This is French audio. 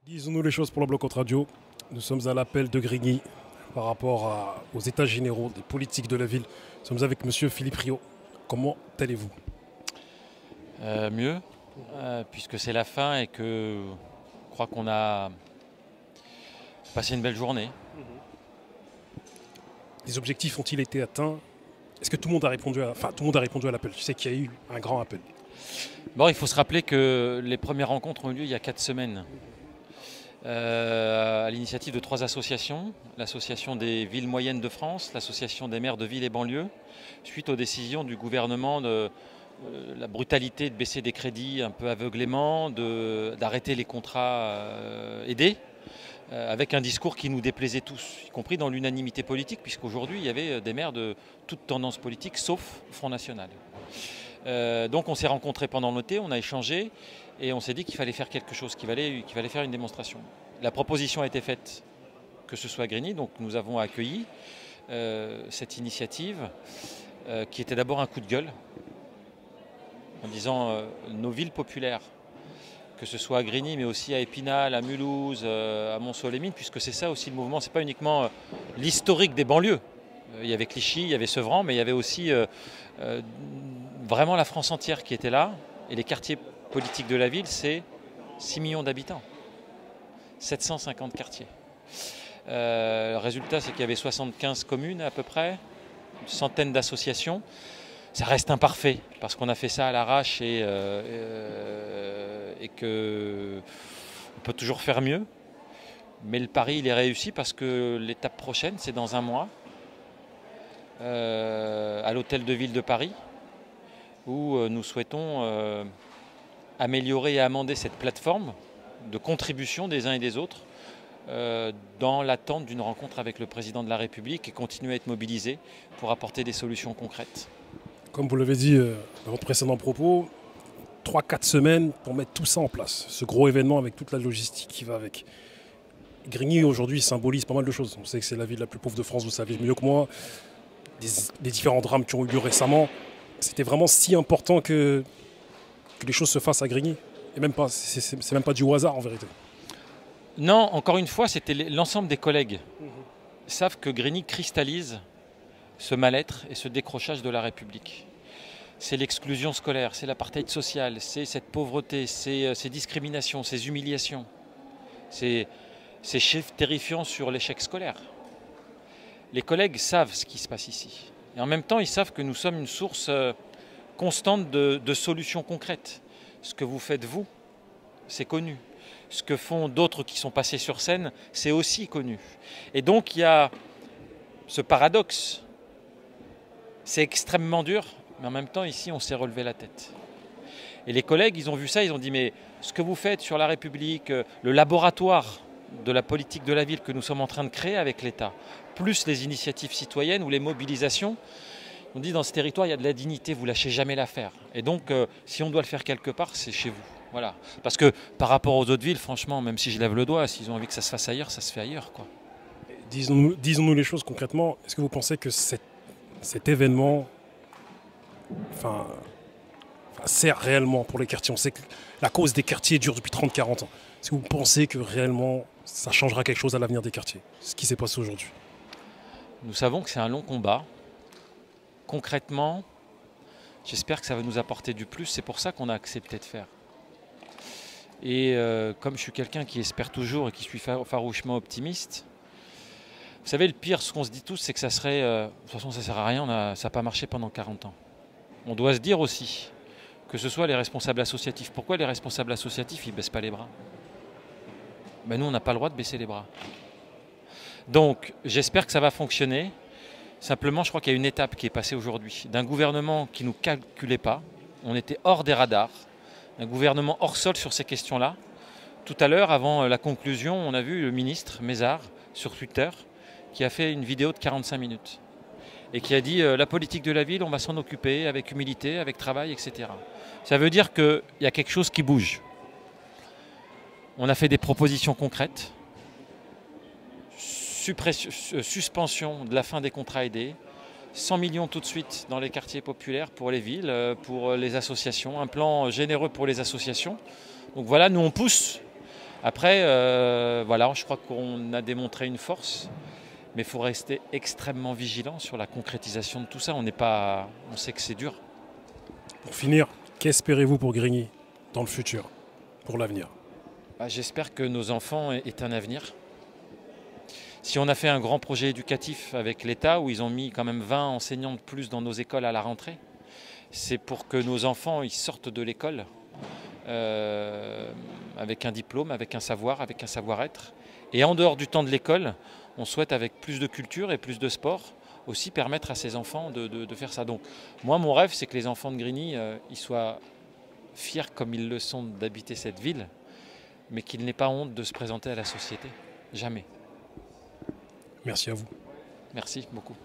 Disons-nous les choses pour le bloc contre radio. Nous sommes à l'appel de Grigny par rapport aux états généraux des politiques de la ville. Nous sommes avec monsieur Philippe Rio. Comment allez-vous? Mieux, puisque c'est la fin et que je crois qu'on a passé une belle journée. Les objectifs ont-ils été atteints? Est-ce que tout le monde a répondu tout le monde a répondu à l'appel? Tu sais qu'il y a eu un grand appel. Bon, il faut se rappeler que les premières rencontres ont eu lieu il y a 4 semaines. À l'initiative de 3 associations, l'association des villes moyennes de France, l'association des maires de villes et banlieues, suite aux décisions du gouvernement de la brutalité de baisser des crédits un peu aveuglément, d'arrêter les contrats aidés, avec un discours qui nous déplaisait tous, y compris dans l'unanimité politique, puisqu'aujourd'hui il y avait des maires de toute tendance politique, sauf Front National. Donc on s'est rencontrés pendant l'été, on a échangé et on s'est dit qu'il fallait faire quelque chose, qu'il fallait faire une démonstration. La proposition a été faite, que ce soit à Grigny, donc nous avons accueilli cette initiative qui était d'abord un coup de gueule, en disant nos villes populaires, que ce soit à Grigny mais aussi à Épinal, à Mulhouse, à Montceau-les-Mines, puisque c'est ça aussi le mouvement, c'est pas uniquement l'historique des banlieues. Il y avait Clichy, il y avait Sevran, mais il y avait aussi vraiment la France entière qui était là. Et les quartiers politiques de la ville, c'est 6 millions d'habitants. 750 quartiers. Le résultat, c'est qu'il y avait 75 communes à peu près, une centaine d'associations. Ça reste imparfait, parce qu'on a fait ça à l'arrache et qu'on peut toujours faire mieux. Mais le pari, il est réussi parce que l'étape prochaine, c'est dans un mois, à l'hôtel de ville de Paris, où nous souhaitons améliorer et amender cette plateforme de contribution des uns et des autres dans l'attente d'une rencontre avec le président de la République et continuer à être mobilisés pour apporter des solutions concrètes. Comme vous l'avez dit dans votre précédent propos, 3-4 semaines pour mettre tout ça en place. Ce gros événement avec toute la logistique qui va avec. Grigny aujourd'hui symbolise pas mal de choses. On sait que c'est la ville la plus pauvre de France, vous savez mieux que moi. Les différents drames qui ont eu lieu récemment, c'était vraiment si important que les choses se fassent à Grigny. Et même pas, c'est même pas du hasard en vérité. Non, encore une fois, c'était l'ensemble des collègues savent que Grigny cristallise ce mal-être et ce décrochage de la République. C'est l'exclusion scolaire, c'est l'apartheid social, c'est cette pauvreté, c'est ces discriminations, ces humiliations, ces chiffres terrifiants sur l'échec scolaire. Les collègues savent ce qui se passe ici. Et en même temps, ils savent que nous sommes une source constante de solutions concrètes. Ce que vous faites, vous, c'est connu. Ce que font d'autres qui sont passés sur scène, c'est aussi connu. Et donc, il y a ce paradoxe. C'est extrêmement dur, mais en même temps, ici, on s'est relevé la tête. Et les collègues, ils ont vu ça, ils ont dit, mais ce que vous faites sur la République, le laboratoire de la politique de la ville que nous sommes en train de créer avec l'État, plus les initiatives citoyennes ou les mobilisations, on dit dans ce territoire, il y a de la dignité, vous ne lâchez jamais l'affaire. Et donc, si on doit le faire quelque part, c'est chez vous. Voilà. Parce que par rapport aux autres villes, franchement, même si je lève le doigt, s'ils ont envie que ça se fasse ailleurs, ça se fait ailleurs, quoi. Disons-nous les choses concrètement. Est-ce que vous pensez que cet événement sert réellement pour les quartiers? On sait que la cause des quartiers dure depuis 30-40 ans. Est-ce que vous pensez que réellement ça changera quelque chose à l'avenir des quartiers, ce qui s'est passé aujourd'hui? Nous savons que c'est un long combat. Concrètement, j'espère que ça va nous apporter du plus. C'est pour ça qu'on a accepté de faire. Et comme je suis quelqu'un qui espère toujours et qui suis farouchement optimiste, vous savez, le pire, ce qu'on se dit tous, c'est que ça serait... de toute façon, ça ne sert à rien, ça n'a pas marché pendant 40 ans. On doit se dire aussi que ce soit les responsables associatifs. Pourquoi les responsables associatifs, ils ne baissent pas les bras? Ben, nous, on n'a pas le droit de baisser les bras. Donc, j'espère que ça va fonctionner. Simplement, je crois qu'il y a une étape qui est passée aujourd'hui. D'un gouvernement qui ne nous calculait pas, on était hors des radars, un gouvernement hors sol sur ces questions-là. Tout à l'heure, avant la conclusion, on a vu le ministre Mézard sur Twitter qui a fait une vidéo de 45 minutes et qui a dit la politique de la ville, on va s'en occuper avec humilité, avec travail, etc. Ça veut dire qu'il y a quelque chose qui bouge. On a fait des propositions concrètes, suspension de la fin des contrats aidés, 100 millions tout de suite dans les quartiers populaires pour les villes, pour les associations, un plan généreux pour les associations. Donc voilà, nous on pousse Après, voilà, je crois qu'on a démontré une force, mais il faut rester extrêmement vigilant sur la concrétisation de tout ça. On sait que c'est dur. Pour finir, qu'espérez-vous pour Grigny dans le futur, pour l'avenir? J'espère que nos enfants aient un avenir. Si on a fait un grand projet éducatif avec l'État, où ils ont mis quand même 20 enseignants de plus dans nos écoles à la rentrée, c'est pour que nos enfants ils sortent de l'école avec un diplôme, avec un savoir, avec un savoir-être. Et en dehors du temps de l'école, on souhaite avec plus de culture et plus de sport aussi permettre à ces enfants de faire ça. Donc moi mon rêve c'est que les enfants de Grigny ils soient fiers comme ils le sont d'habiter cette ville, mais qu'ils n'aient pas honte de se présenter à la société. Jamais. Merci à vous. Merci beaucoup.